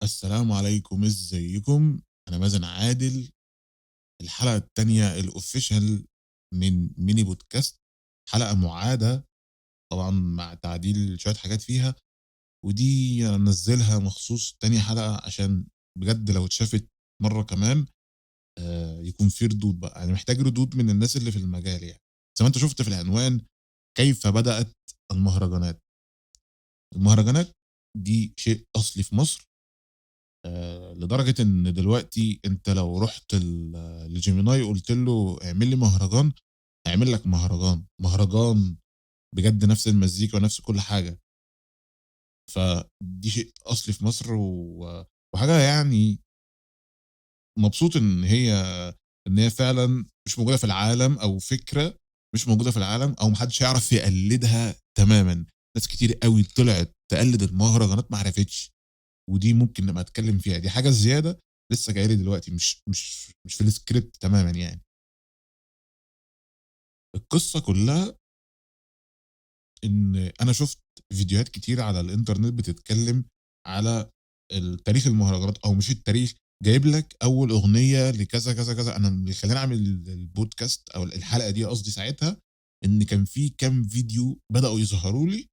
السلام عليكم، إزيكم؟ أنا مازن عادل، الحلقة التانية الofficial من mini podcast، حلقة مُعادة طبعًا مع تعديل شوية حاجات فيها، ودي هانزّلها مخصوص تاني حلقة عشان بجد لو اتشافت مرّة كمان يكون في ردود بقى، أنا محتاج ردود من الناس اللي في المجال يعني. زي ما أنت شُفت في العنوان كيف بدأت المهرجانات. المهرجانات دي شيء أصلي في مصر، لدرجة إن دلوقتي أنت لو رُحت لGemini وقُلت له اعمل لي مهرجان، هيعمل لك مهرجان، مهرجان بجد نفس المزيكا ونفس كل حاجة. فدي شيء أصلي في مصر وحاجة يعني مبسوط إن هي فعلًا مش موجودة في العالم، أو فكرة مش موجودة في العالم، أو ما حدش هيعرف يقلدها تمامًا. ناس كتير أوي طلعت تقلد المهرجانات ما عرفتش. ودي ممكن نبقى نتكلم فيها، دي حاجة زيادة لسه جاية لي دلوقتي مش في الscript تمامًا يعني. القصة كلّها إن أنا شُفت فيديوهات كتيرة على الإنترنت بتتكلم على تاريخ المهرجانات، أو مش التاريخ، جايب لك أول أغنية لكذا، كذا، كذا. أنا اللي خلّاني أعمل البودكاست أو الحلقة دي قصدي ساعتها، إن كان في كام فيديو بدأوا يظهروا لي،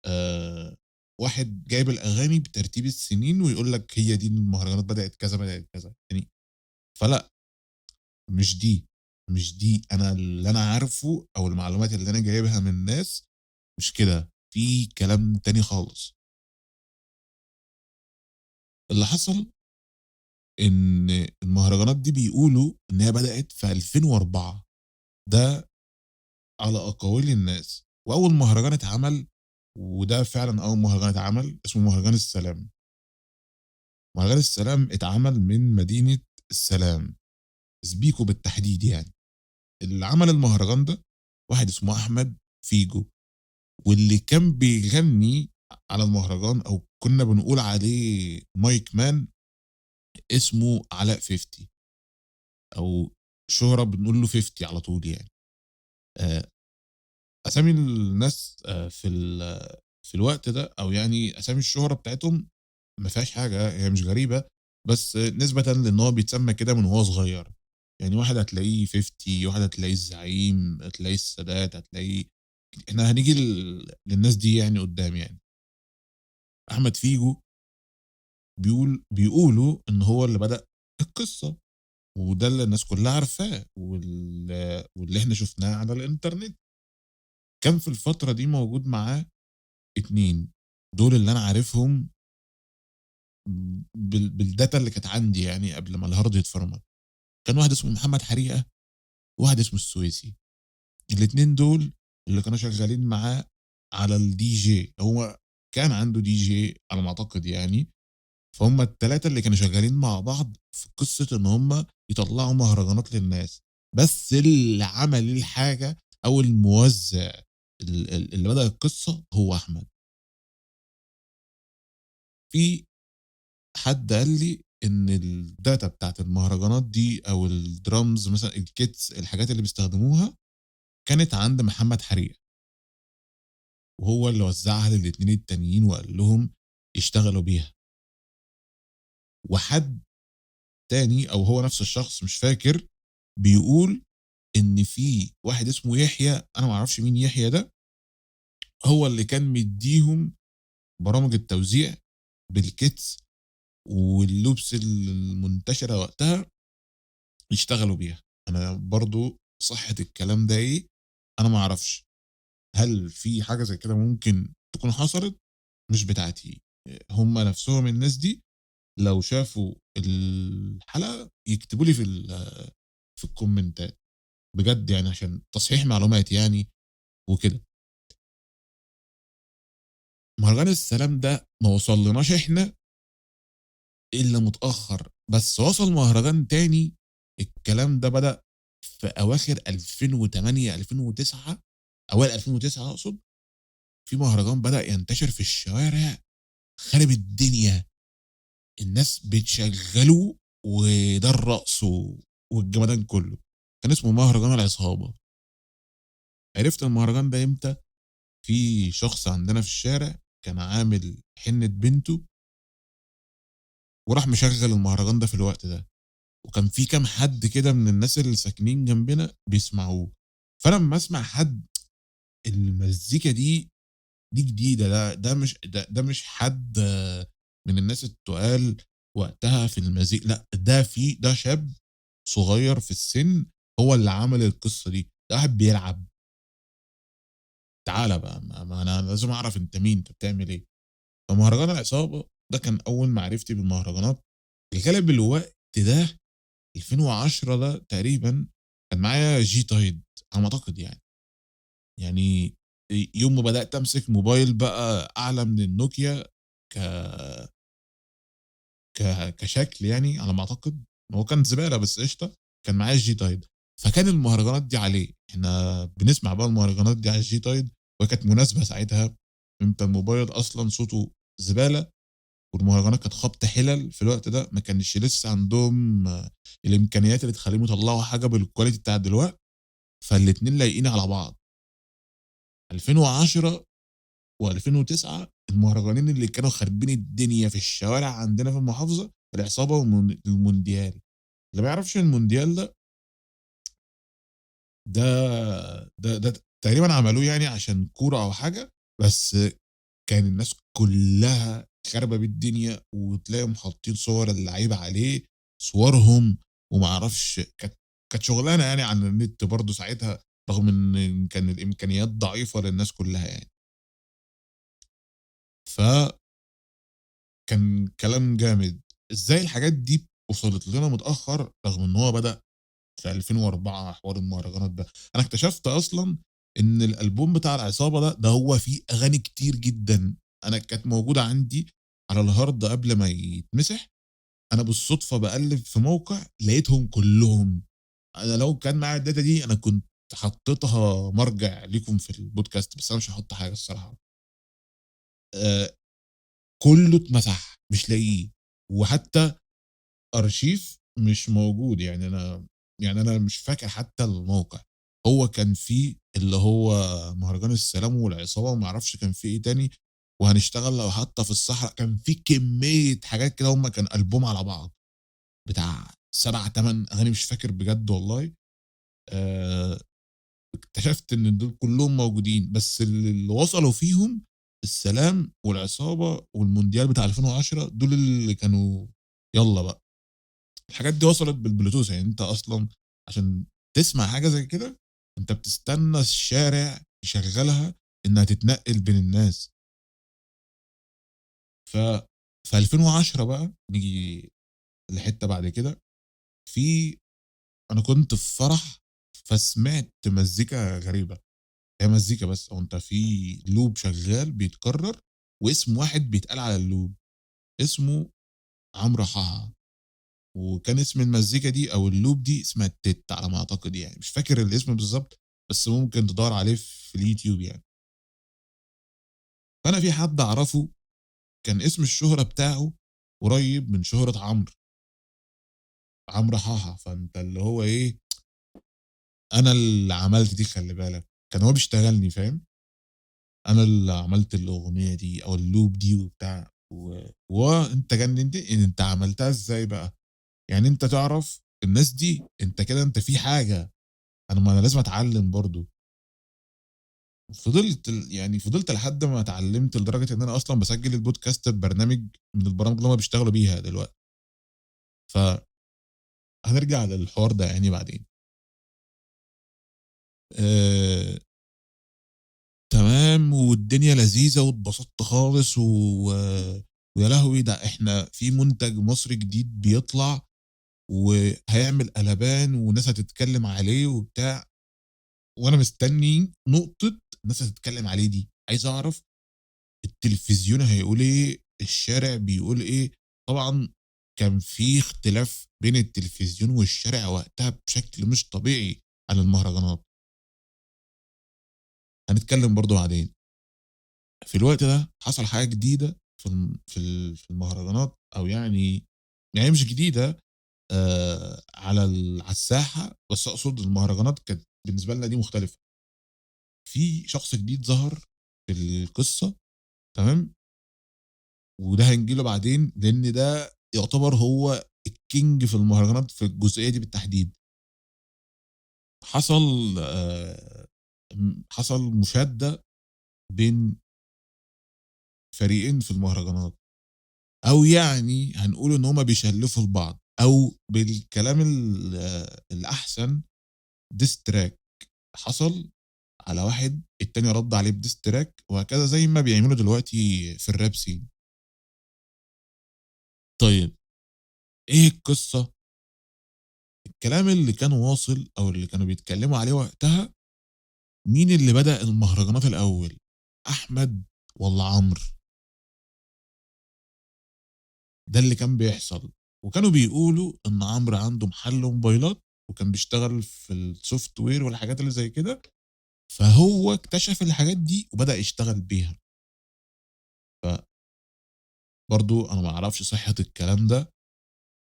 آآ واحد جايب الأغاني بترتيب السنين ويقول لك هي دي المهرجانات بدأت كذا، بدأت كذا، يعني فلأ، مش دي، أنا اللي أنا عارفه أو المعلومات اللي أنا جايبها من ناس مش كده، في كلام تاني خالص. اللي حصل إن المهرجانات دي بيقولوا إن هي بدأت في 2004، ده على أقاويل الناس. وأول مهرجان اتعمل، وده فعلًا أول مهرجان اتعمل، اسمه مهرجان السلام. مهرجان السلام اتعمل من مدينة السلام، سبيكو بالتحديد يعني. اللي عمل المهرجان ده واحد اسمه أحمد فيجو، واللي كان بيغني على المهرجان أو كنا بنقول عليه مايك مان اسمه علاء 50، أو شهرة بنقول له 50 على طول يعني. آآ أسامي الناس في الوقت ده، أو يعني أسامي الشهرة بتاعتهم ما فيهاش حاجة، هي مش غريبة، بس نسبةً لإن هو بيتسمى كده من وهو صغير. يعني واحد هتلاقيه 50، واحد هتلاقيه الزعيم، هتلاقيه السادات، هتلاقيه، إحنا هنيجي للناس دي يعني قدّام يعني. أحمد فيجو بيقولوا إن هو اللي بدأ القصة، وده اللي الناس كلّها عارفاه واللي إحنا شُفناه على الإنترنت. كان في الفترة دي موجود معاه 2، دول اللي أنا عارفهم بالdata اللي كانت عندي يعني قبل ما الهارد يتفرمط. كان واحد اسمه محمد حريقة، وواحد اسمه السويسي. الاتنين دول اللي كانوا شغالين معاه على الDJ، هو كان عنده DJ على ما أعتقد يعني. فهُم ال3 اللي كانوا شغالين مع بعض في قصة إن هُم يطلّعوا مهرجانات للناس. بس اللي عمل الحاجة أو الموزّع اللي بدأ القصة هو أحمد. في حد قال لي إن الdata بتاعة المهرجانات دي أو الdrums مثلًا الkits الحاجات اللي بيستخدموها كانت عند محمد حريقة، وهو اللي وزّعها لل2 التانيين وقال لهم يشتغلوا بيها. وحد تاني أو هو نفس الشخص مش فاكر، بيقول إن في واحد اسمه يحيى، أنا ما أعرفش مين يحيى ده، هو اللي كان مدّيهم برامج التوزيع بالkits والloops المنتشرة وقتها يشتغلوا بيها. أنا برضه صحة الكلام ده إيه، أنا ما أعرفش. هل في حاجة زي كده ممكن تكون حصلت؟ مش بتاعتي. هم نفسهم الناس دي لو شافوا الحلقة يكتبوا لي في الكومنتات، بجد يعني عشان تصحيح معلومات يعني وكده. مهرجان السلام ده ما وصلّناش إحنا إلا متأخّر، بس وصل مهرجان تاني. الكلام ده بدأ في أواخر 2008، 2009، أوائل 2009 أقصد. في مهرجان بدأ ينتشر في الشوارع خارب الدنيا، الناس بتشغّله وده الرقص والجمدان كلّه. كان اسمه مهرجان العصابة. عرفت المهرجان ده إمتى؟ في شخص عندنا في الشارع كان عامل حنة بنته وراح مشغّل المهرجان ده في الوقت ده، وكان في كام حد كده من الناس اللي ساكنين جنبنا بيسمعوه، فأنا أمّا أسمع حد المزيكا دي جديدة، ده مش حد من الناس التُقال وقتها في لأ، ده شاب صغير في السِن هو اللي عمل القصة دي، ده واحد بيلعب، تعالَ بقى ما أنا لازم أعرف أنت مين، أنت بتعمل إيه، فمهرجان العصابة ده كان أول معرفتي بالمهرجانات، الغالب الوقت ده 2010 ده تقريبًا كان معايا G-Tide على ما أعتقد يعني، يعني يوم ما بدأت أمسك موبايل بقى أعلى من النوكيا ك كشكل يعني على ما أعتقد، هو كان زبالة بس قشطة، كان معايا الG-Tide فكان المهرجانات دي عليه، إحنا بنسمع بقى المهرجانات دي على الG-Tide وهي كانت مناسبة ساعتها، أنت الموبايل أصلًا صوته زبالة والمهرجانات كانت خبط حِلَل في الوقت ده، ما كانش لسه عندهم الإمكانيات اللي تخلّيهم يطلّعوا حاجة بالquality بتاع دلوقتي، فالاتنين لايقين على بعض. 2010 و2009 المهرجانين اللي كانوا خاربين الدنيا في الشوارع عندنا في المحافظة، العصابة المونديال. اللي ما يعرفش المونديال ده تقريبًا عملوه يعني عشان كورة أو حاجة، بس كان الناس كلّها خاربة بيه الدنيا، وتلاقيهم حاطين صور اللعيبة عليه، صورهم وما أعرفش كانت شغلانة يعني على النت برضه ساعتها، رغم إن كان الإمكانيات ضعيفة للناس كلّها يعني. فكان كلام جامد، إزاي الحاجات دي وصلت لنا متأخر رغم إن هو بدأ في 2004 حوار المهرجانات ده، أنا اكتشفت أصلًا إن الألبوم بتاع العصابة ده هو فيه أغاني كتير جدًا، أنا كانت موجودة عندي على الهارد قبل ما يتمسح، أنا بالصدفة باقلِّب في موقع لقيتهم كلّهم، أنا لو كان معايا الdata دي أنا كنت حطيتها مرجع ليكم في البودكاست، بس أنا مش هاحط حاجة الصراحة، آآ كلّه اتمسح، مش لاقيه، وحتى أرشيف مش موجود، يعني أنا مش فاكر حتى الموقع، هو كان فيه اللي هو مهرجان السلام والعصابة وما أعرفش كان في إيه تاني، وهنشتغل لو حتى في الصحرا، كان في كمية حاجات كده هم كان ألبوم على بعض، بتاع 7، 8 أغاني مش فاكر بجد والله، آآ اكتشفت إن دول كلّهم موجودين، بس اللي وصلوا فيهم السلام والعصابة والمونديال بتاع 2010 دول اللي كانوا يالّا بقى. الحاجات دي وصلت بالبلوتوث، يعني أنت أصلًا عشان تسمع حاجة زي كده، أنت بتستنى الشارع يشغّلها إنها تتنقّل بين الناس. ف في 2010 بقى نيجي لحتّة بعد كده، في أنا كنت في فرح، فسمعت مزيكا غريبة، هي مزيكا بس، هو أنت في loop شغّال بيتكرّر واسم واحد بيتقال على الloop اسمه عمرو حاحة. وكان اسم المزيكا دي أو الloop دي اسمها التِت على ما أعتقد يعني، مش فاكر الاسم بالضبط، بس ممكن تدوّر عليه في اليوتيوب يعني. فأنا في حد أعرفه كان اسم الشهرة بتاعه قريب من شهرة عمرو، عمرو حاحة، فأنت اللي هو إيه، أنا اللي عملت دي خلّي بالك، كان هو بيشتغلني فاهم، أنا اللي عملت الأغنية دي أو الloop دي وبتاع وأنت جننتني، أنت عملتها إزاي بقى؟ يعني أنت تعرف الناس دي، أنت كده أنت في حاجة، ما أنا لازم أتعلّم برضه. فضلت لحد ما اتعلمت لدرجة إن أنا أصلًا باسجّل البودكاست ببرنامج من البرامج اللي هُم بيشتغلوا بيها دلوقتي، فهنرجع للحوار ده يعني بعدين. آآ تمام والدنيا لذيذة واتبسطت خالص ويا لهوي! ده إحنا في منتج مصري جديد بيطلع وهيعمل قلبان والناس هتتكلم عليه وبتاع، وأنا مستني نقطة الناس هتتكلم عليه دي، عايز أعرف التلفزيون هيقول إيه، الشارع بيقول إيه، طبعًا كان في اختلاف بين التلفزيون والشارع وقتها بشكل مش طبيعي عن المهرجانات، هنتكلم برضه بعدين. في الوقت ده حصل حاجة جديدة في المهرجانات أو يعني هي مش جديدة على الساحة، بس أقصد المهرجانات كانت بالنسبة لنا دي مختلفة. في شخص جديد ظهر في القصة تمام، وده هنيجي له بعدين لإن ده يعتبر هو الking في المهرجانات في الجزئية دي بالتحديد. حصل حصل مشادة بين فريقين في المهرجانات، أو يعني هنقول إن هُم بيشلّفوا لبعض، أو بالكلام الأحسن diss track حصل على واحد، التاني رَد عليه بdiss track وهكذا زي ما بيعملوا دلوقتي في الrap scene. طيب إيه القصة؟ الكلام اللي كان واصل أو اللي كانوا بيتكلموا عليه وقتها، مين اللي بدأ المهرجانات الأول، أحمد والّا عمرو؟ ده اللي كان بيحصل، وكانوا بيقولوا إن عمرو عنده محل موبايلات وكان بيشتغل في الsoftware والحاجات اللي زي كده، فهو اكتشف الحاجات دي وبدأ يشتغل بيها. فبرضه أنا ما أعرفش صحة الكلام ده،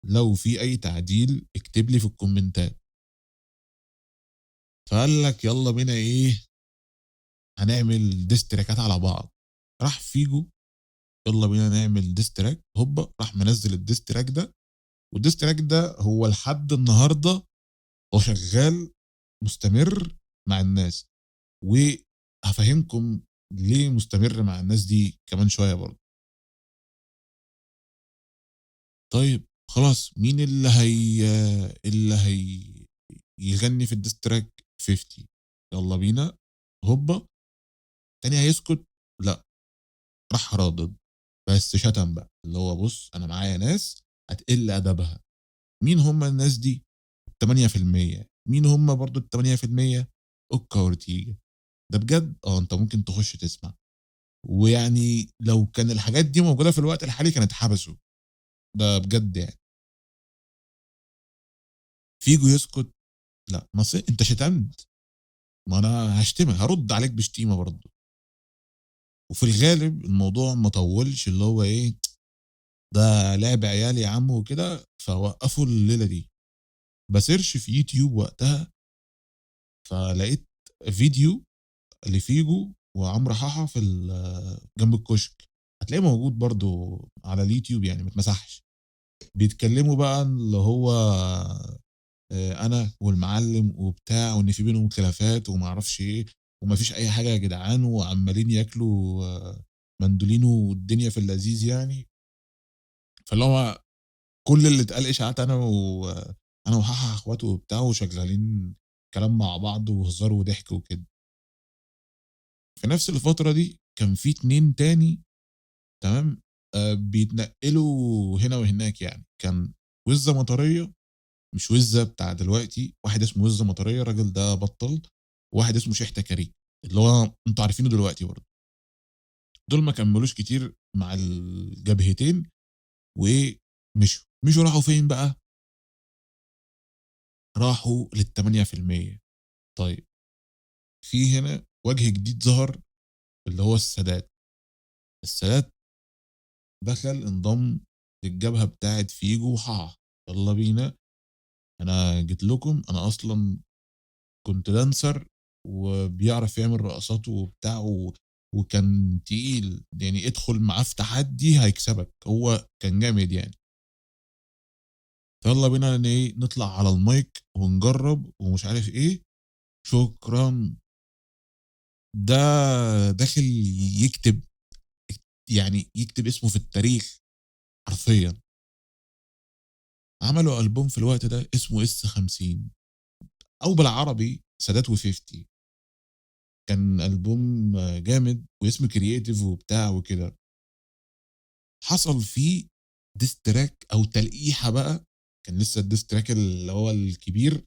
لو في أي تعديل اكتب لي في الكومنتات. فقال لك يالّا بينا إيه، هنعمل ديستريكات على بعض. راح فيجو يالّا بينا نعمل ديستراك، هوبا راح منزّل الديستراك ده، والديستراك ده هو لحد النهارده هو شغال مستمر مع الناس، وهافهّمكم ليه مستمر مع الناس دي كمان شوية برضه. طيب خلاص مين اللي يغني في الdiss track؟ 50. يالّا بينا، هوبا، التاني هيسكت؟ لأ، راح رادد، بس شتم بقى، اللي هو بُص أنا معايا ناس هتقِل أدبها. مين هم الناس دي؟ 8%. مين هم برضه ال8%؟ أوكا وأورتيجا. ده بجد؟ أنت ممكن تخش تسمع. ويعني لو كان الحاجات دي موجودة في الوقت الحالي كان اتحبسوا، ده بجد يعني. فيجو يسكت؟ لأ، ما أصل أنت شتمت، ما أنا هاشتمك، هارُد عليك بشتيمة برضه. وفي الغالب الموضوع ما طوّلش، اللي هو إيه، ده لعب عيال يا عم وكده، فوقّفوا الليلة دي. باسيرش في يوتيوب وقتها، فلقيت فيديو لفيجو وعمرو حاحة جنب الكشك، هتلاقيه موجود برضه على اليوتيوب يعني ما اتمسحش. بيتكلموا بقى اللي هو أنا والمعلم وبتاع، وإن في بينهم خلافات وما أعرفش إيه، وما فيش أي حاجة يا جدعان، وعمّالين ياكلوا مندولين والدنيا في اللذيذ يعني. فاللي هو كل اللي اتقال إشاعات، أنا وحاحة إخوات وبتاع وشغالين كلام مع بعض وهزار وضحك وكده. في نفس الفترة دي كان في 2 تاني، تمام، بيتنقلوا هنا وهناك يعني. كان وِزّة مطرية، مش وِزّة بتاع دلوقتي، واحد اسمه وِزّة مطرية الراجل ده بطّل، وواحد اسمه شحتة كاريك، اللي هو أنتم عارفينه دلوقتي برضه. دول ما كمّلوش كتير مع الجبهتين ومشوا. مشوا راحوا فين بقى؟ راحوا لل8%. طيب في هنا وجه جديد ظهر، اللي هو السادات. السادات دخل انضم للجبهة بتاعة فيجو وحَحَح. يالّا بينا، أنا جيت لكم، أنا أصلًا كنت دانسر وبيعرف يعمل رقصات وبتاع وكان تقيل، يعني ادخل معاه في تحدي هيكسبك، هو كان جامد يعني. فيالّا بينا إيه، نطلع على المايك ونجرّب ومش عارف إيه. شكرًا. ده داخل يكتب، يعني يكتب اسمه في التاريخ حرفيًا. عملوا ألبوم في الوقت ده اسمه S50، أو بالعربي سادات و50. كان ألبوم جامد واسمه creative وبتاع وكده. حصل فيه diss track أو تلقيحة بقى، كان لسه الdiss track اللي هو الكبير،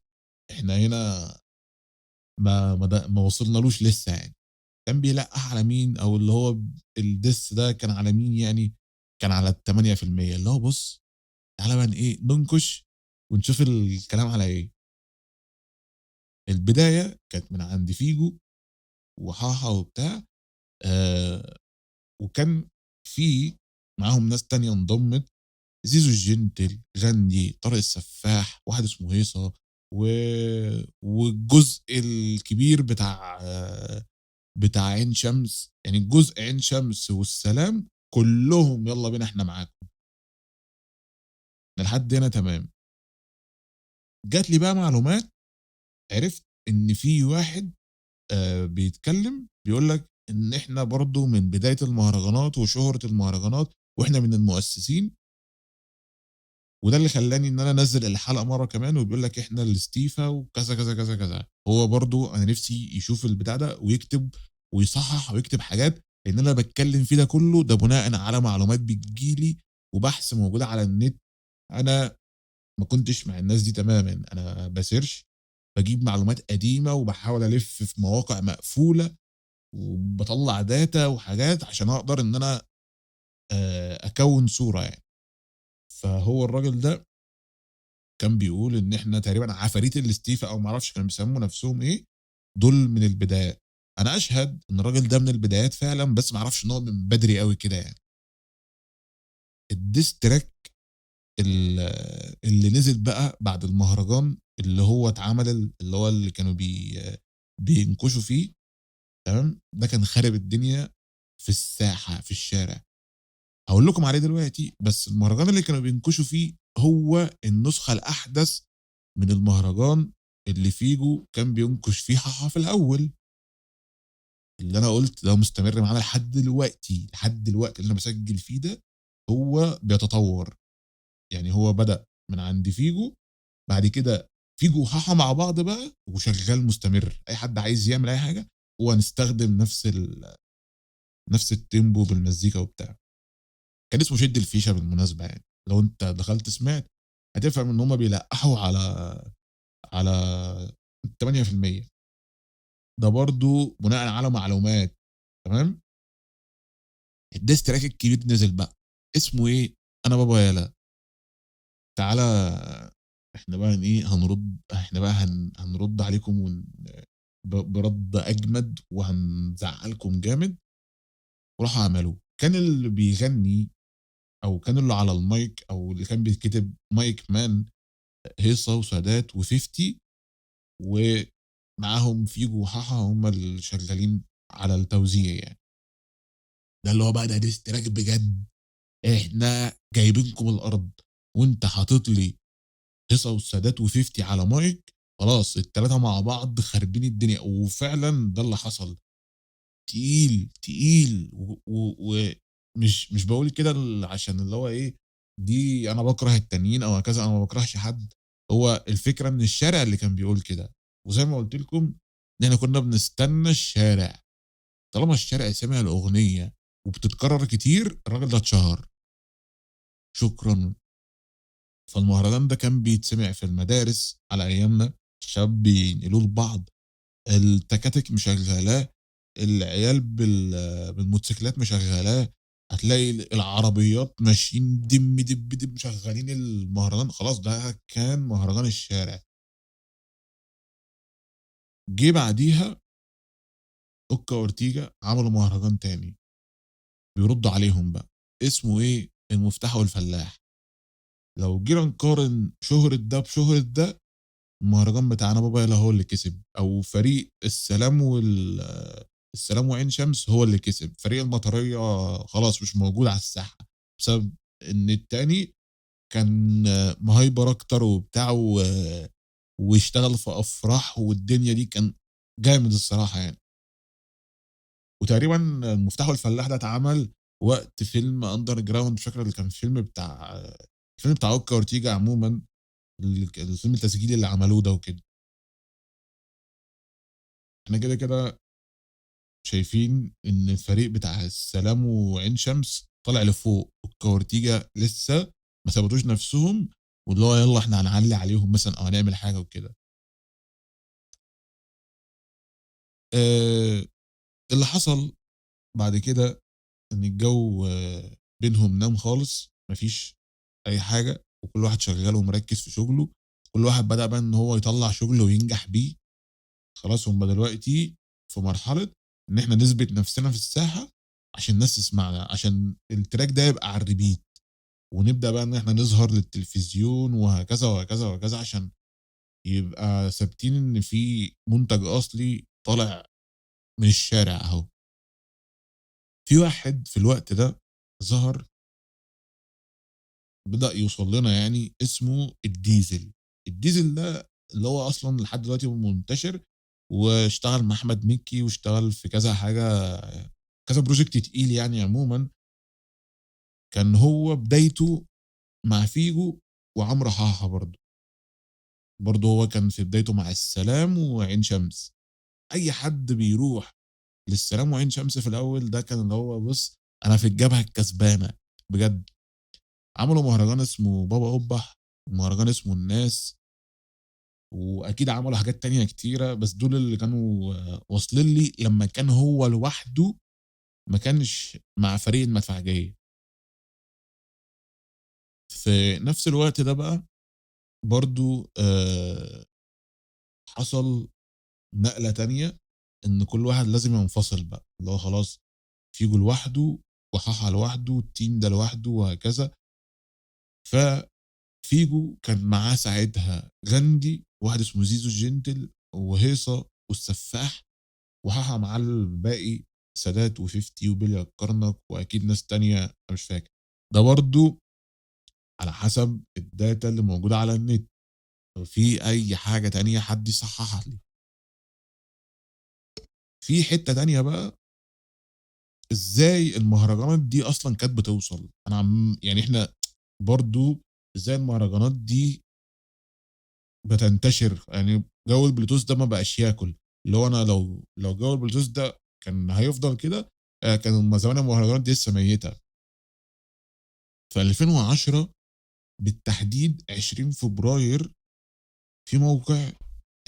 إحنا هنا ما وصلنالوش لسه يعني. كان بيلقّح على مين، أو اللي هو الdiss ده كان على مين يعني؟ كان على ال8%، اللي هو بُص، تعالَ بقى إيه، ننكش ونشوف الكلام على إيه. البداية كانت من عند فيجو وحاحة وبتاع، آآ وكان في معاهم ناس تانية انضمت، زيزو الجنتل، غاندي، طارق السفاح، واحد اسمه هيصة، و والجزء الكبير بتاع عين شمس، يعني الجزء عين شمس والسلام كلّهم يالّا بينا إحنا معاكم. لحد هنا تمام. جات لي بقى معلومات، عرفت إن في واحد بيتكلّم بيقول لك إن إحنا برضه من بداية المهرجانات وشهرة المهرجانات وإحنا من المؤسسين، وده اللي خلّاني إن أنا أنزّل الحلقة مرّة كمان، وبيقول لك إحنا الإستيفا وكذا، كذا، كذا، كذا. هو برضه أنا نِفْسي يشوف البتاع ده ويكتب ويصحّح ويكتب حاجات، لإن أنا باتكلّم فيه ده كُلّه ده بناءً على معلومات بتيجي لي وبحث موجود على النت. أنا ما كنتش مع الناس دي تمامًا، أنا بasearch باجيب معلومات قديمة وباحاول ألِف في مواقع مقفولة وباطلّع data وحاجات عشان أقدر إن أنا أكوّن صورة يعني. فهو الراجل ده كان بيقول إن إحنا تقريبًا عفاريت الاستيفا أو ما أعرفش كانوا بيسمّوا نَفْسهم إيه، دول من البدايات. أنا أشهد إن الراجل ده من البدايات فعلًا، بس ما أعرفش إن هو من بدري أوي كده يعني. الdiss track ال اللي نزل بقى بعد المهرجان اللي هو اتعمل اللي هو اللي كانوا بينكشوا فيه، تمام، ده كان خارب الدنيا في الساحة، في الشارع. هاقول لكم عليه دلوقتي، بس المهرجان اللي كانوا بينكشوا فيه هو النسخة الأحدث من المهرجان اللي فيجو كان بينكش فيه حاحة في الأول، اللي أنا قُلت ده مستمر معانا لحد دلوقتي، لحد دلوقتي اللي أنا باسجّل فيه ده هو بيتطوّر. يعني هو بدأ من عند فيجو، بعد كده فيجو وحاحة مع بعض بقى وشغّال مستمر، أي حد عايز يعمل أي حاجة هو هنستخدم نفس الtempo بالمزيكا وبتاع. كان اسمه شِد الفيشة بالمناسبة يعني، لو أنت دخلت سمعت هتفهم إن هُم بيلقّحوا على 8%. ده برضه بناءً على معلومات، تمام. الdiss track الكبير نزل بقى، اسمه إيه، أنا بابا يالا. تعالَ إحنا بقى إيه، إحنا بقى هنرُد عليكم برَد أجمد وهنزعّلكم جامد. وراحوا عملوه. كان اللي بيغني أو كان اللي على المايك أو اللي كان بيتكتب mic man هيصة وسادات و50 ومعاهم فيجو وحاحة هم اللي شغالين على التوزيع يعني. ده اللي هو بقى ده diss track بجد، إحنا جايبينكم الأرض وأنت حاطط لي هيصة والسادات و50 على مايك، خلاص ال3 مع بعض خاربين الدنيا، وفعلًا ده اللي حصل. تقيل، تقيل ومش باقول كده عشان اللي هو إيه، دي أنا باكره التانيين أو هكذا، أنا ما باكرهش حد. هو الفكرة إن الشارع اللي كان بيقول كده، وزي ما قُلت لكم إن إحنا كنا بنستنى الشارع، طالما الشارع سمع الأغنية وبتتكرر كتير الراجل ده اتشهر، شكرًا. فالمهرجان ده كان بيتسمع في المدارس على أيامنا، الشباب بينقلوه لبعض، التكاتك مشغّلاه، العيال بالموتوسيكلات مشغّلاه، هتلاقي العربيات ماشيين دِم، دِب، دِب مشغّلين المهرجان، خلاص ده كان مهرجان الشارع. جه بعديها أوكا وأورتيجا عملوا مهرجان تاني، بيردوا عليهم بقى، اسمه إيه، المفتاح والفلاح. لو جينا نقارن شهرة ده بشهرة ده، المهرجان بتاع أنا بابا يلا هو اللي كسب، أو فريق السلام وعين شمس هو اللي كسب، فريق المطرية خلاص مش موجود على الساحة، بسبب إن التاني كان مهايبر أكتر وبتاع واشتغل في أفراح والدنيا دي، كان جامد الصراحة يعني. وتقريبًا المفتاح والفلاح ده اتعمل وقت فيلم underground، مش فاكر اللي كان الفيلم بتاع أوكا وأورتيجا عمومًا، الفيلم التسجيلي اللي عملوه ده وكده. إحنا كده شايفين إن الفريق بتاع السلام وعين شمس طالع لفوق، والكورتيجا لسه ما ثبتوش نفسهم، واللي هو يالّا إحنا هنعلّي عليهم مثلًا أو هنعمل حاجة وكده. آآ اللي حصل بعد كده إن الجو بينهم نام خالص، ما فيش أي حاجة، وكل واحد شغّال ومركّز في شغله، كل واحد بدأ بقى إن هو يطلّع شغله وينجح بيه. خلاص هم دلوقتي في مرحلة إن إحنا نثبت نفسنا في الساحة عشان الناس تسمعنا، عشان التراك ده يبقى على الrepeat، ونبدأ بقى إن إحنا نظهر للتلفزيون وهكذا، وهكذا، وهكذا، عشان يبقى ثابتين إن في منتج أصلي طالع من الشارع أهو. في واحد في الوقت ده ظهر بدأ يوصل لنا يعني اسمه الديزل. الديزل ده اللي هو أصلًا لحد دلوقتي منتشر، واشتغل مع أحمد مكي، واشتغل في كذا حاجة، كذا project تقيل يعني عمومًا. كان هو بدايته مع فيجو وعمرو حاحة برضه. برضه هو كان في بدايته مع السلام وعين شمس. أي حد بيروح للسلام وعين شمس في الأول ده كان اللي هو بُص، أنا في الجبهة الكسبانة بجد. عملوا مهرجان اسمه بابا قُبّح، ومهرجان اسمه الناس، وأكيد عملوا حاجات تانية كتيرة، بس دول اللي كانوا واصلين لي لمّا كان هو لوحده، ما كانش مع فريق المدفعجية. في نفس الوقت ده بقى برضه حصل نقلة تانية، إن كل واحد لازم ينفصل بقى، اللي هو خلاص فيجو لوحده، وحاحة لوحده، الteam ده لوحده وهكذا. ففيجو كان معاه ساعتها غاندي، وواحد اسمه زيزو الجنتل، وهيصة والسفاح، وحاحة معاه الباقي، سادات و50 وبيليا الكرنك، وأكيد ناس تانية أنا مش فاكر. ده برضه على حسب الdata اللي موجودة على النت، لو في أي حاجة تانية حد يصححها لي. في حتة تانية بقى، إزاي المهرجانات دي أصلًا كانت بتوصل. أنا يعني إحنا برضه إزاي المهرجانات دي بتنتشر، يعني جو البلوتوث ده ما بقاش ياكل. اللي هو أنا لو جو البلوتوث ده كان هيفضل كده، كان زمان المهرجانات دي لسه ميتة. في 2010 بالتحديد 20 فبراير، في موقع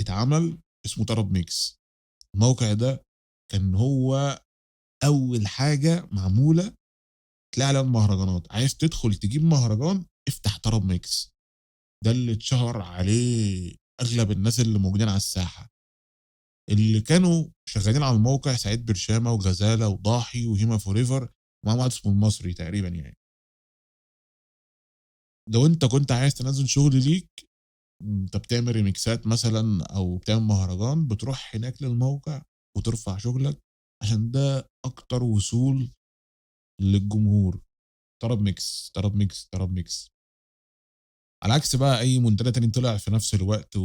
اتعمل اسمه طرب ميكس. الموقع ده كان هو أول حاجة معمولة تلاقي عليها المهرجانات. عايز تدخل تجيب مهرجان، افتح طرب ميكس. ده اللي اتشهر عليه أغلب الناس اللي موجودين على الساحة. اللي كانوا شغالين على الموقع سعيد برشامة وغزالة وضاحي وهيما فوريفر، ومعاهم واحد اسمه المصري تقريبًا يعني. لو أنت كنت عايز تنزّل شغل ليك، أنت بتعمل ريميكسات مثلًا أو بتعمل مهرجان، بتروح هناك للموقع وترفع شغلك، عشان ده أكتر وصول للجمهور. طرب ميكس، طرب ميكس، طرب ميكس. على عكس بقى أي منتدى تاني طلع في نفس الوقت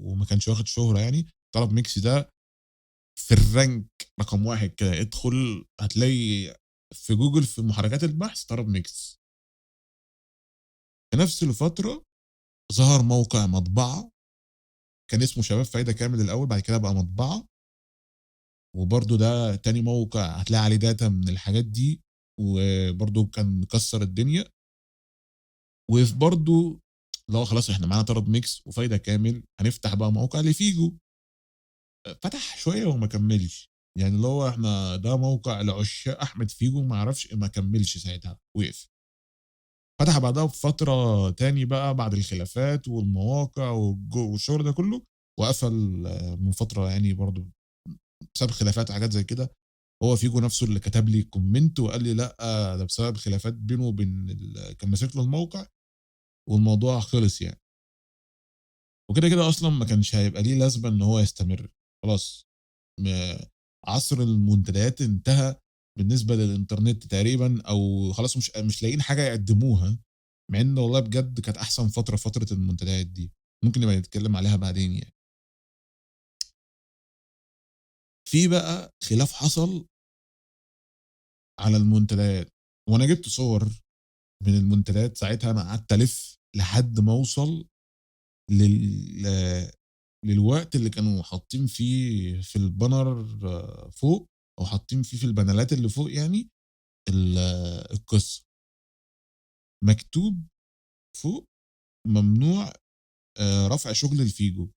وما كانش واخد شهرة يعني. طرب ميكس ده في الرانك رقم 1 كده، ادخل هتلاقي في جوجل في محركات البحث طرب ميكس. في نفس الفترة ظهر موقع مطبعة، كان اسمه شباب فايدة كامل الأول، بعد كده بقى مطبعة. وبرضه ده تاني موقع هتلاقي عليه داتا من الحاجات دي، وبرضه كان مكسر الدنيا. وفي برضه اللي هو خلاص إحنا معانا طرب ميكس وفايدة كامل، هنفتح بقى موقع لفيجو. فتح شوية وما كمّلش. يعني اللي هو إحنا ده موقع لعشاق أحمد فيجو، ما أعرفش ما كمّلش ساعتها، وقف. فتح بعدها بفترة تاني بقى بعد الخلافات والمواقع والشغل ده كلّه، وقفل من فترة يعني برضه بسبب خلافات وحاجات زي كده. هو فيجو نفسه اللي كتب لي comment وقال لي: "لأ، ده بسبب خلافات بينه وبين كان ماسك له الموقع، والموضوع خلص يعني." وكده، كده أصلًا ما كانش هيبقى ليه لازمة إن هو يستمر. خلاص م عصر المنتديات انتهى بالنسبة للإنترنت تقريبًا، أو خلاص مش لاقيين حاجة يقدموها. مع إن والله بجد كانت أحسن فترة، فترة المنتديات دي. ممكن نبقى نتكلم عليها بعدين يعني. في بقى خلاف حصل على المنتديات، وأنا جِبت صور من المنتديات ساعتها. أنا قعدت ألِف لحد ما أوصل للوقت اللي كانوا حاطين فيه في البانر فوق، أو حاطين فيه في البانلات اللي فوق يعني ال القصة. مكتوب فوق: ممنوع رفع شغل الفيجو،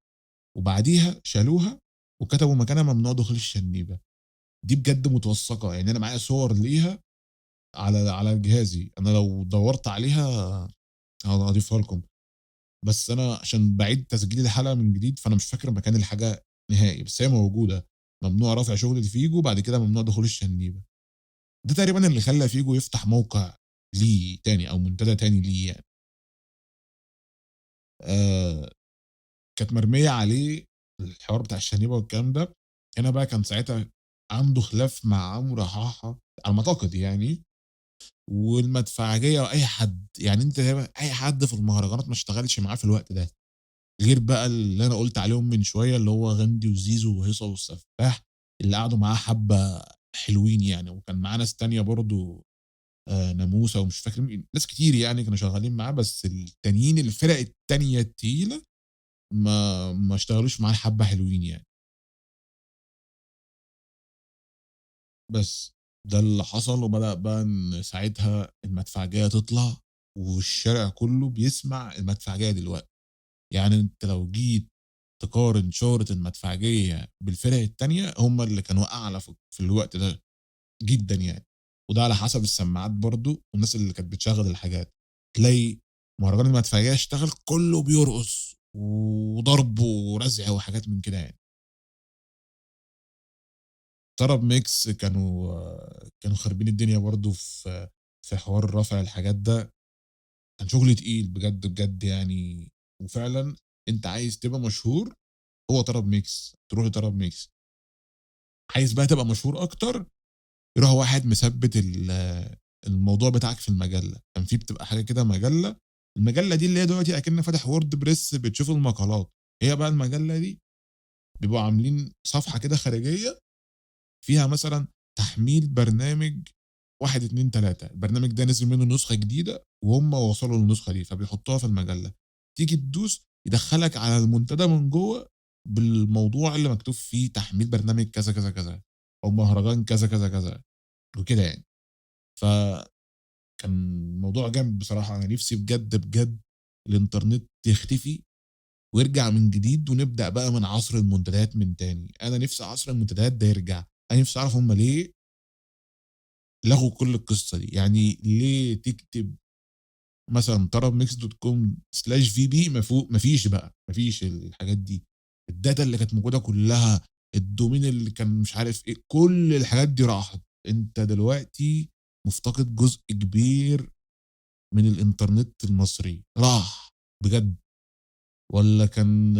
وبعديها شالوها وكتبوا مكانها ممنوع دخول الشنيبة. دي بجد متوثقة، يعني أنا معايا صور ليها على جهازي. أنا لو دَوّرت عليها هاضيفها لكم. بس أنا عشان باعيد تسجيل الحلقة من جديد، فأنا مش فاكر مكان الحاجة نهائي، بس هي موجودة. ممنوع رفع شغل الفيجو، بعد كده ممنوع دخول الشنيبة. ده تقريبًا اللي خلّى فيجو يفتح موقع ليه تاني، أو منتدى تاني ليه يعني. آآ كانت مرمية عليه الحوار بتاع الشنيبة والكلام ده. هنا بقى كان ساعتها عنده خلاف مع عمرو حاحة على ما أعتقد يعني، والمدفعجية وأي حد، يعني أنت تقريبًا أي حد في المهرجانات ما اشتغلش معاه في الوقت ده، غير بقى اللي أنا قُلت عليهم من شوية اللي هو غاندي وزيزو وهيصة والسفاح، اللي قعدوا معاه حبّة حلوين يعني، وكان معاه ناس تانية برضه ناموسة ومش فاكر مين، ناس كتير يعني كانوا شغالين معاه، بس التانيين الفرق التانية التقيلة ما اشتغلوش معاه حبّة حلوين يعني. بس ده اللي حصل، وبدأ بقى إن ساعتها المدفعجية تطلع، والشارع كلّه بيسمع المدفعجية دلوقتي، يعني أنت لو جيت تقارن شهرة المدفعجية بالفرق التانية، هم اللي كانوا أعلى في الوقت ده جدًا يعني، وده على حسب السماعات برضه والناس اللي كانت بتشغّل الحاجات، تلاقي مهرجان المدفعية اشتغل كلّه بيرقص وضرب ورزع وحاجات من كده يعني. طرب ميكس كانوا خاربين الدنيا برضه في حوار رفع الحاجات ده، كان شغل تقيل بجد، بجد يعني، وفعلًا أنت عايز تبقى مشهور هو طرب ميكس، تروح لطرب ميكس، عايز بقى تبقى مشهور أكتر يروح واحد مثبّت الموضوع بتاعك في المجلة، كان في بتبقى حاجة كده مجلة، المجلة دي اللي هي دلوقتي أكنّك فاتح WordPress بتشوف المقالات، هي بقى المجلة دي بيبقوا عاملين صفحة كده خارجية فيها مثلًا تحميل برنامج 1، 2، 3 البرنامج ده نزل منه نسخة جديدة وهُم وصلوا للنسخة دي، فبيحطوها في المجلة، تيجي تدوس يدخّلك على المنتدى من جوّه بالموضوع اللي مكتوب فيه تحميل برنامج كذا، كذا، كذا، أو مهرجان كذا، كذا، كذا، وكده يعني. فكان موضوع جامد بصراحة، أنا نفسي بجد، بجد الإنترنت يختفي ويرجع من جديد ونبدأ بقى من عصر المنتديات من تاني، أنا نفسي عصر المنتديات ده يرجع، أنا نفسي أعرف هُم ليه لغوا كل القصة دي، يعني ليه تكتب مثلًا tarabmix.com/vb ما فيش بقى، ما فيش الحاجات دي، الdata اللي كانت موجودة كلّها، الdomain اللي كان مش عارف إيه، كل الحاجات دي راحت، أنت دلوقتي مفتقد جزء كبير من الإنترنت المصري، راح بجد، والّا كان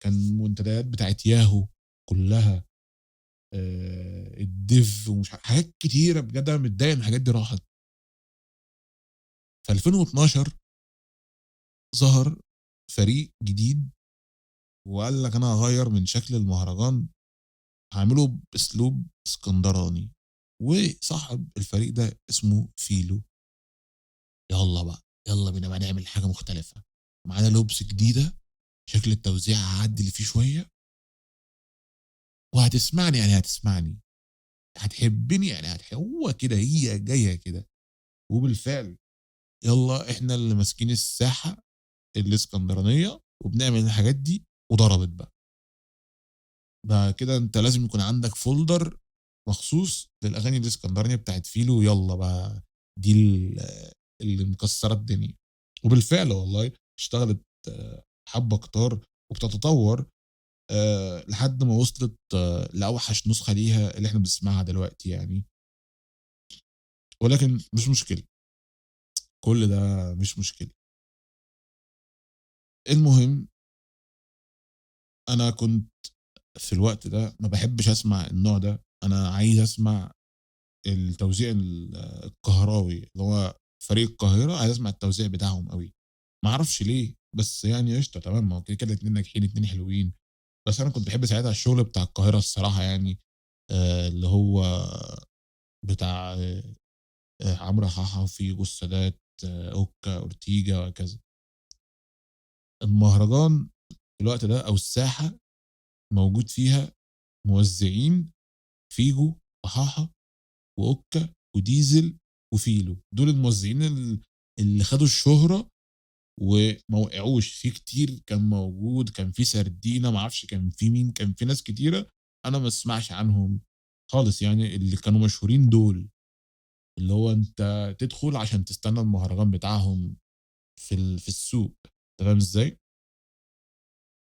المنتديات بتاعة ياهو كلّها الDev ومش حاجات كتيرة بجد أنا متضايق إن الحاجات دي راحت. في 2012 ظهر فريق جديد وقال لك أنا هاغيّر من شكل المهرجان، هاعمله بأسلوب اسكندراني، وصاحب الفريق ده اسمه فيلو، يالّا بقى، يالّا بينا بقى نعمل حاجة مختلفة، معانا لُبس جديدة، شكل التوزيع هاعدّل فيه شوية، وهتسمعني يعني هتسمعني، هتحبّني يعني هو كده، هي جاية كده، وبالفعل يالّا إحنا اللي ماسكين الساحة الإسكندرانية، وبنعمل الحاجات دي، وضربت بقى. ده كده أنت لازم يكون عندك folder مخصوص للأغاني الإسكندراني بتاعة فيلو ويالّا بقى دي اللي مكسّرة الدنيا. وبالفعل والله اشتغلت حبّة كتار وبتتطوّر لحد ما وصلت لأوحش نسخة ليها اللي إحنا بنسمعها دلوقتي يعني، ولكن مش مشكلة، كل ده مش مشكلة. المهم أنا كنت في الوقت ده ما باحبش أسمع النوع ده، أنا عايز أسمع التوزيع القهراوي، اللي هو فريق القاهرة، عايز أسمع التوزيع بتاعهم أوي، ما أعرفش ليه، بس يعني قشطة تمام، ما هو كده، كده الاتنين ناجحين، الاتنين حلوين، بس أنا كنت باحب ساعتها الشغل بتاع القاهرة الصراحة يعني، اللي هو بتاع عمرو حاحة، وفيجو السادات، أوكا، أورتيجا، وهكذا. المهرجان في الوقت ده أو الساحة موجود فيها موزعين فيجو وحاحة وأوكا وديزل وفيلو، دول الموزعين اللي خدوا الشهرة وما وقعوش، في كتير كان موجود، كان في سردينة، ما اعرفش كان في مين، كان في ناس كتيرة أنا ما اسمعش عنهم خالص يعني، اللي كانوا مشهورين دول، اللي هو أنت تدخل عشان تستنى المهرجان بتاعهم في السوق، أنت فاهم إزاي؟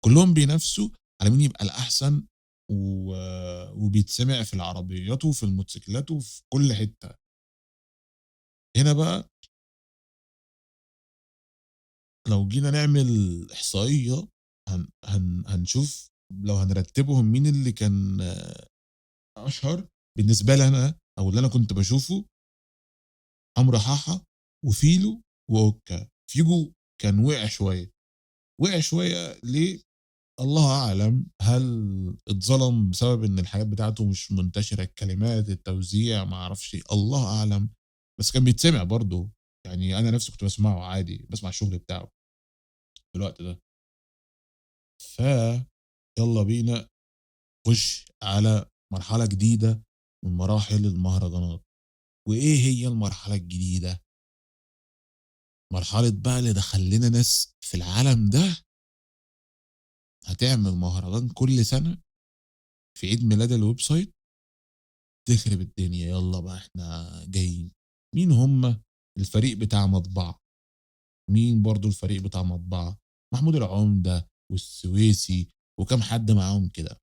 كلّهم بينافسوا على مين يبقى الأحسن و وبيتسمع في العربيات وفي الموتوسيكلات وفي كل حتّة. هنا بقى لو جينا نعمل إحصائية هنشوف لو هنرتّبهم مين اللي كان أشهر بالنسبة لي أنا أو اللي أنا كنت باشوفه، عمرو حاحة وفيلو وأوكا. فيجو كان وقع شوية ليه؟ الله أعلم، هل اتظلم بسبب إن الحاجات بتاعته مش منتشرة، الكلمات، التوزيع، ما أعرفش، الله أعلم، بس كان بيتسمع برضه، يعني أنا نفسي كنت باسمعه عادي، باسمع الشغل بتاعه في الوقت ده. ف يالّا بينا نخش على مرحلة جديدة من مراحل المهرجانات. وإيه هي المرحلة الجديدة؟ مرحلة بقى اللي دخل لنا ناس في العالم ده هتعمل مهرجان كل سنة في عيد ميلاد الويب سايت تخرب الدنيا. يالّا بقى إحنا جايين. مين هم؟ الفريق بتاع مطبعة. مين برضه الفريق بتاع مطبعة؟ محمود العُمدة والسويسي وكام حد معاهم كده،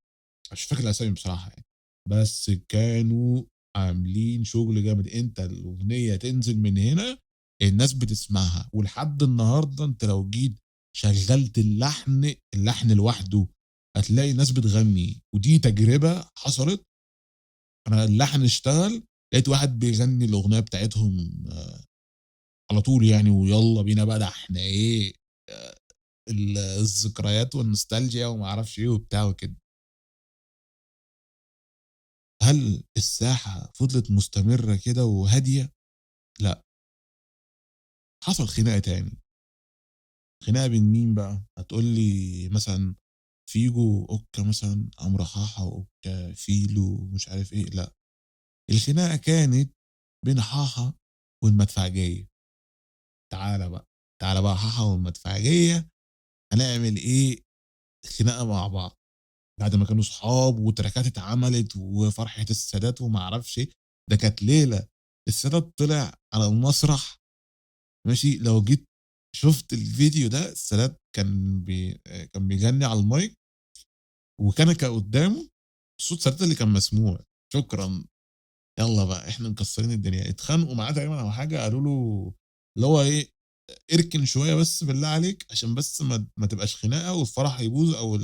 مش فاكر الأسامي بصراحة يعني، بس كانوا عاملين شغل جامد. أنت الأغنية تنزل من هنا الناس بتسمعها، ولحد النهارده أنت لو جيت شغّلت اللحن لوحده هتلاقي ناس بتغني، ودي تجربة حصلت. أنا اللحن اشتغل لقيت واحد بيغني الأغنية بتاعتهم على طول يعني، ويالّا بينا بقى ده إحنا إيه، الذكريات والنوستالجيا وما أعرفش إيه وبتاع وكده. هل الساحة فضلت مستمرة كده وهادية؟ لأ، حصل خناقة تاني. خناقة بين مين بقى؟ هتقول لي مثلًا فيجو، أوكا مثلًا، عمرو حاحة وأوكا، فيلو، مش عارف إيه، لأ، الخناقة كانت بين حاحة والمدفعجية. تعالَ بقى، تعالَ بقى حاحة والمدفعجية هنعمل إيه، خناقة مع بعض، بعد ما كانوا صحاب وتراكات اتعملت وفرحة السادات وما أعرفش إيه، ده كانت ليلة. السادات طلع على المسرح ماشي، لو جيت شُفت الفيديو ده السادات كان بيغني على المايك وكنكة قدّامه، صوت سادات اللي كان مسموع. شكرًا، يالّا بقى إحنا مكسّرين الدنيا. اتخانقوا معاه تقريبًا أو حاجة، قالوا له اللي هو إيه، اركن شوية بس بالله عليك عشان بس ما تبقاش خناقة والفرح يبوظ أو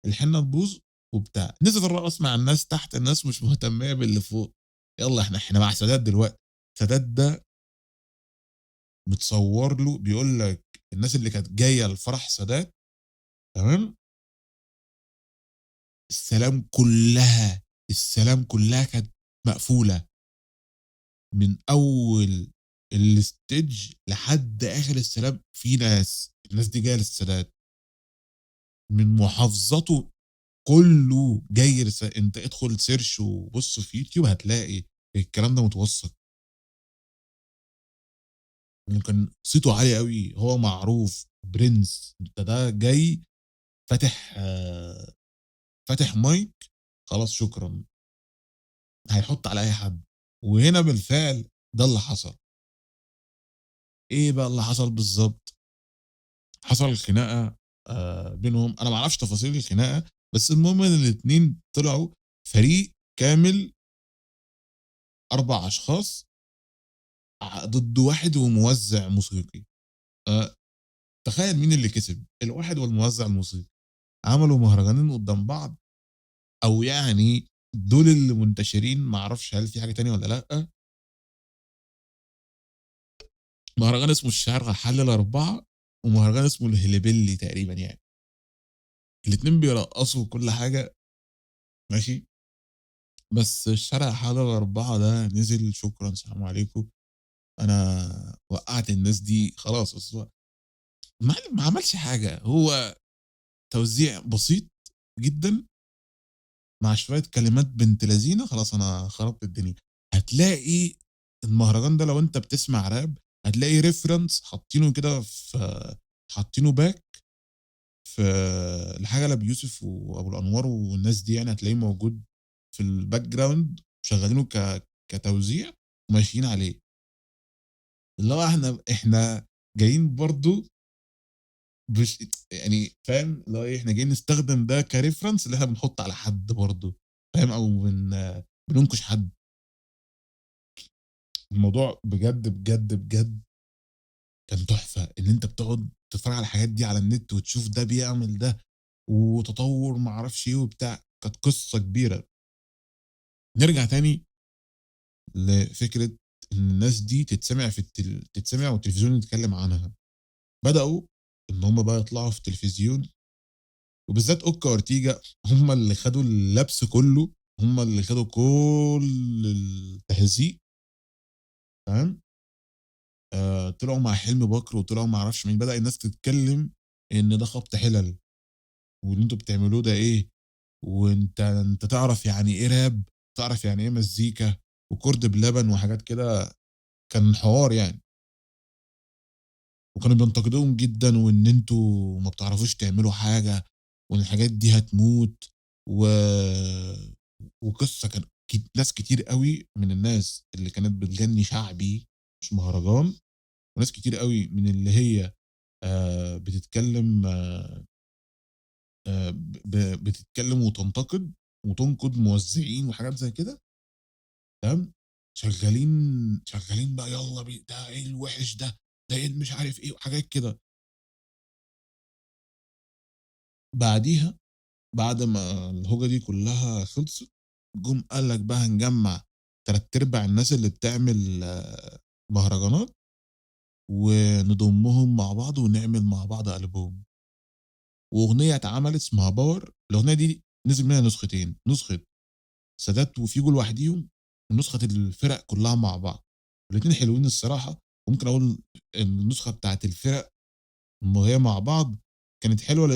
الحنة تبوظ وبتاع. نزل الرقص مع الناس تحت، الناس مش مهتمية باللي فوق. يالّا إحنا مع سادات دلوقتي. سادات ده متصوّر له بيقول لك الناس اللي كانت جاية لفرح سادات، تمام، السلام كلّها كانت مقفولة، من أول الstage لحد آخر السلام في ناس، الناس دي جاية للسادات من محافظاته، كلّه جاي أنت ادخل search وبُص في يوتيوب هتلاقي الكلام ده متوثّق. إنه كان صيته عالي أوي، هو معروف برنس، أنت ده جاي فاتح فاتح مايك، خلاص شكرًا، هيحُط على أي حد. وهنا بالفعل ده اللي حصل. إيه بقى اللي حصل بالضبط؟ حصل خناقة بينهم، أنا ما أعرفش تفاصيل الخناقة، بس المهم إن الاتنين طلعوا فريق كامل 4 أشخاص ضد واحد وموزّع موسيقي. آآ تخيّل مين اللي كسب، الواحد والموزّع الموسيقي. عملوا مهرجانين قدّام بعض، أو يعني دول اللي منتشرين، ما أعرفش هل في حاجة تانية والّا لأ. مهرجان اسمه الشارع حل ال4 ومهرجان اسمه الهليبيلي تقريبًا يعني، الاتنين بيرقّصوا وكل حاجة ماشي، بس الشارع حل ال4 ده نزل شكرًا سلام عليكم، أنا وقّعت الناس دي خلاص. أصل هو ما عملش حاجة، هو توزيع بسيط جدًا مع شوية كلمات بنت لذينة، خلاص أنا خربت الدنيا. هتلاقي المهرجان ده لو أنت بتسمع راب هتلاقي reference حاطينه كده حاطينه back في لحاجة لأبي يوسف وأبو الأنوار والناس دي يعني، هتلاقيه موجود في الbackground شغالينه كتوزيع وماشيين عليه. اللي هو إحنا جايين برضه مش يعني فاهم، اللي هو إيه، إحنا جايين نستخدم ده كreference اللي إحنا بنحط على حد برضه، فاهم، أو بننكش حد. الموضوع بجد، بجد، بجد كان تحفة، إن أنت بتقعد تتفرج على الحاجات دي على النت وتشوف ده بيعمل ده، وتطوّر ما أعرفش إيه وبتاع، كانت قصة كبيرة. نرجع تاني لفكرة إن الناس دي تتسمع والتلفزيون يتكلّم عنها. بدأوا إن هم بقى يطلعوا في التلفزيون، وبالذات أوكا وأورتيجا هم اللي خدوا اللبس كلّه، هم اللي خدوا كل التهزيق، تمام. طلعوا مع حلمي بكر وطلعوا ما أعرفش مين، بدأ الناس تتكلّم إن ده خبط حِلَل، واللي أنتم بتعملوه ده إيه، أنت تعرف يعني إيه راب، تعرف يعني إيه مزيكا، وكُرد بلبن وحاجات كده، كان حوار يعني. وكانوا بينتقدوهم جدًا، وإن أنتم ما بتعرفوش تعملوا حاجة، وإن الحاجات دي هتموت، و وقصة كان ناس كتير أوي من الناس اللي كانت بتغني شعبي مش مهرجان، وناس كتير أوي من اللي هي بتتكلم بتتكلم وتنتقد وتنقد موزعين وحاجات زي كده، تمام. شغالين شغالين بقى يالّا ده إيه الوِحِش ده، ده إيه مش عارف إيه وحاجات كده. بعديها بعد ما الهوجة دي كلّها خلصت، جُم قال لك بقى هنجمّع تلات أرباع الناس اللي بتعمل مهرجانات، ونضمّهم مع بعض ونعمل مع بعض ألبوم، وأغنية اتعملت اسمها باور. الأغنية دي نزل منها نسختين، نسخة سادات وفيجو لوحديهم، ونسخة الفرق كلّها مع بعض، الاتنين حلوين الصراحة. وممكن أقول النسخة بتاعة الفرق وهي مع بعض كانت حلوة،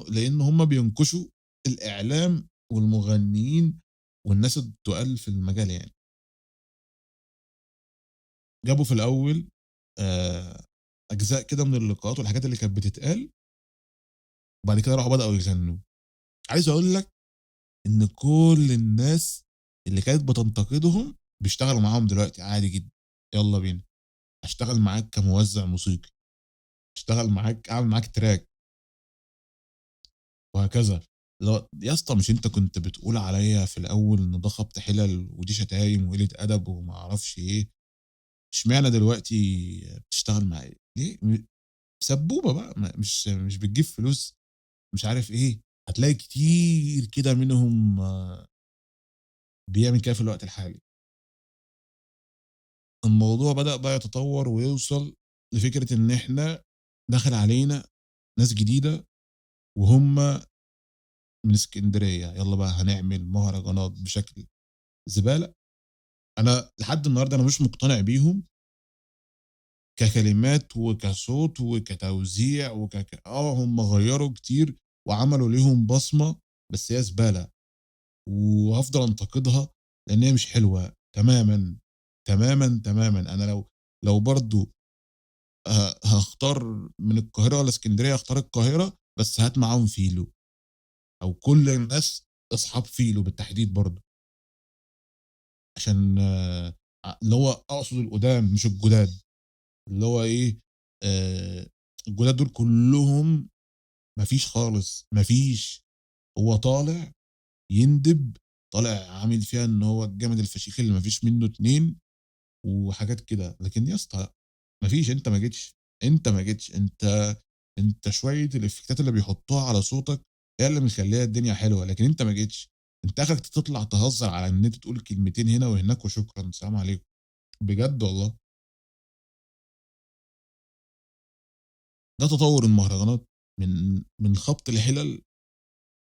لإن هم بينكشوا الإعلام والمغنيين والناس التُقال في المجال يعني. جابوا في الأول آآ أجزاء كده من اللقاءات والحاجات اللي كانت بتتقال، وبعد كده راحوا بدأوا يغنوا. عايز أقول لك إن كل الناس اللي كانت بتنتقدهم بيشتغلوا معاهم دلوقتي عادي جدًا، يالّا بينا، أشتغل معاك كموزع موسيقي، أشتغل معاك أعمل معاك track وهكذا. اللي هو يا اسطى مش أنت كنت بتقول عليّا في الأول إن ده خبط حِلَل ودي شتايم وقلة أدب وما أعرفش إيه، اشمعنى دلوقتي بتشتغل معايا؟ ليه؟ سبوبة بقى، مش بتجيب فلوس، مش عارف إيه. هتلاقي كتير كده منهم بيعمل كده في الوقت الحالي. الموضوع بدأ بقى يتطور ويوصل لفكرة إن إحنا دخل علينا ناس جديدة وهُم من إسكندرية، يالّا بقى هنعمل مهرجانات بشكل زبالة. أنا لحد النهارده أنا مش مقتنع بيهم ككلمات وكصوت وكتوزيع هم غيّروا كتير وعملوا ليهم بصمة، بس هي زبالة، وهافضل أنتقدها لإن هي مش حلوة تمامًا، تمامًا، تمامًا. أنا لو برضه هاختار من القاهرة والّا إسكندرية، هاختار القاهرة، بس هات معاهم فيلو أو كل الناس أصحاب فيلو بالتحديد برضه، عشان اللي هو أقصد القُدام مش الجُداد. اللي هو إيه، آآ الجُداد دول كلّهم ما فيش خالص، ما فيش. هو طالع يندب، طالع عامل فيها إن هو الجامد الفشيخ اللي ما فيش منّه اتنين وحاجات كده. لكن يا اسطى لأ، ما فيش، أنت ما جيتش، أنت ما جيتش. أنت شوية الإفكتات اللي بيحطّوها على صوتك هي اللي مخلّية الدنيا حلوة، لكن أنت ما جيتش. أنت آخرك تطلع تهزّر على النت، تقول كلمتين هنا وهناك وشكرًا، سلام عليكم. بجد والله. ده تطوّر المهرجانات من خبط الحِلَل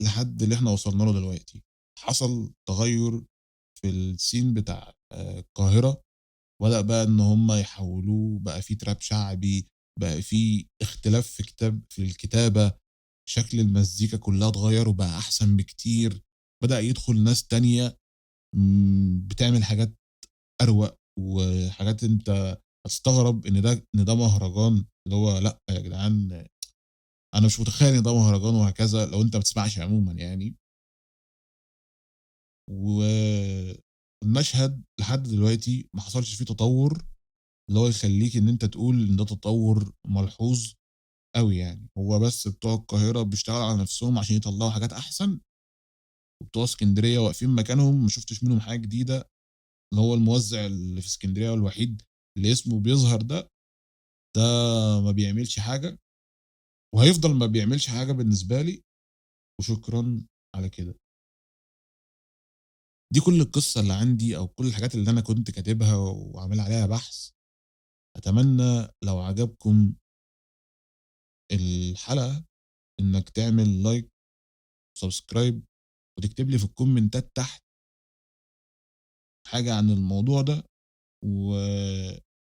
لحد اللي إحنا وصلنا له دلوقتي. حصل تغيُّر في الscene بتاع القاهرة، وبدأ بقى إن هم يحوّلوه، بقى في trap شعبي، بقى في اختلاف في الكتابة، شكل المزيكا كلّها اتغيّر وبقى أحسن بكتير. بدأ يدخل ناس تانية بتعمل حاجات أروَق وحاجات أنت هتستغرب إن ده مهرجان، اللي هو لأ يا جدعان، أنا مش متخيّل إن ده مهرجان وهكذا لو أنت ما بتسمعش عمومًا يعني. والمشهد لحد دلوقتي ما حصلش فيه تطوّر اللي هو يخلّيك إن أنت تقول إن ده تطوّر ملحوظ أوي يعني. هو بس بتوع القاهرة بيشتغلوا على نَفْسهم عشان يطلّعوا حاجات أحسن، وبتوع إسكندرية واقفين مكانهم، ما شُفتش منهم حاجة جديدة. اللي هو الموزّع اللي في إسكندرية والوحيد اللي اسمه بيظهر ده ما بيعملش حاجة، وهيفضل ما بيعملش حاجة بالنسبة لي، وشكرًا على كده. دي كل القصة اللي عندي أو كل الحاجات اللي أنا كنت كاتبها وعامل عليها بحث. أتمنى لو عجبكم الحلقة إنك تعمل لايك وسبسكرايب وتكتب لي في الكومنتات تحت حاجة عن الموضوع ده، و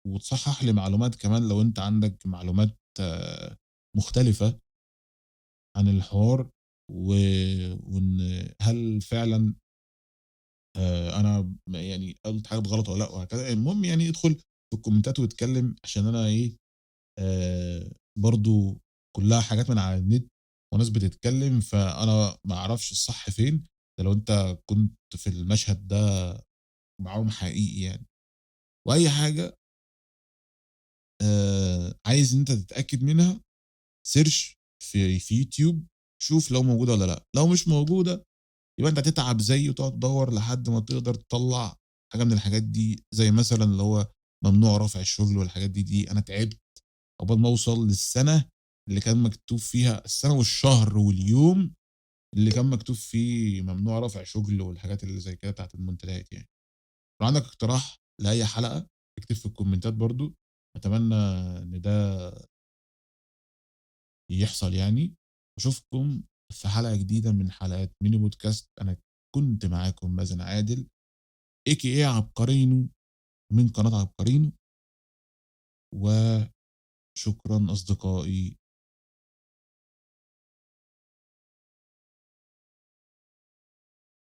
وتصحح لي معلومات كمان لو أنت عندك معلومات مختلفة عن الحوار، و وإن هل فعلًا أنا يعني قُلت حاجات غلط والّا لأ وهكذا. المهم يعني ادخل في الكومنتات واتكلم عشان أنا إيه، برضه كلّها حاجات من على النت وناس بتتكلم، فأنا ما أعرفش الصح فين، ده لو أنت كنت في المشهد ده معاهم حقيقي يعني. وأي حاجة عايز إن أنت تتأكد منها search في يوتيوب، شوف لو موجودة والّا لأ، لو مش موجودة يبقى أنت هتتعب زيي وتقعد تدوّر لحد ما تقدر تطلّع حاجة من الحاجات دي، زي مثلًا اللي هو ممنوع رفع الشغل والحاجات دي أنا تعبت عقبال ما أوصل للسنة اللي كان مكتوب فيها السنة والشهر واليوم اللي كان مكتوب فيه ممنوع رفع شغل والحاجات اللي زي كده بتاعة المنتديات يعني. لو عندك اقتراح لأي حلقة اكتب في الكومنتات برضه، أتمنى إن ده يحصل يعني. واشوفكم في حلقة جديدة من حلقات ميني بودكاست. أنا كنت معاكم مازن عادل AKA عبقرينو من قناة عبقرينو، وشكرًا أصدقائي.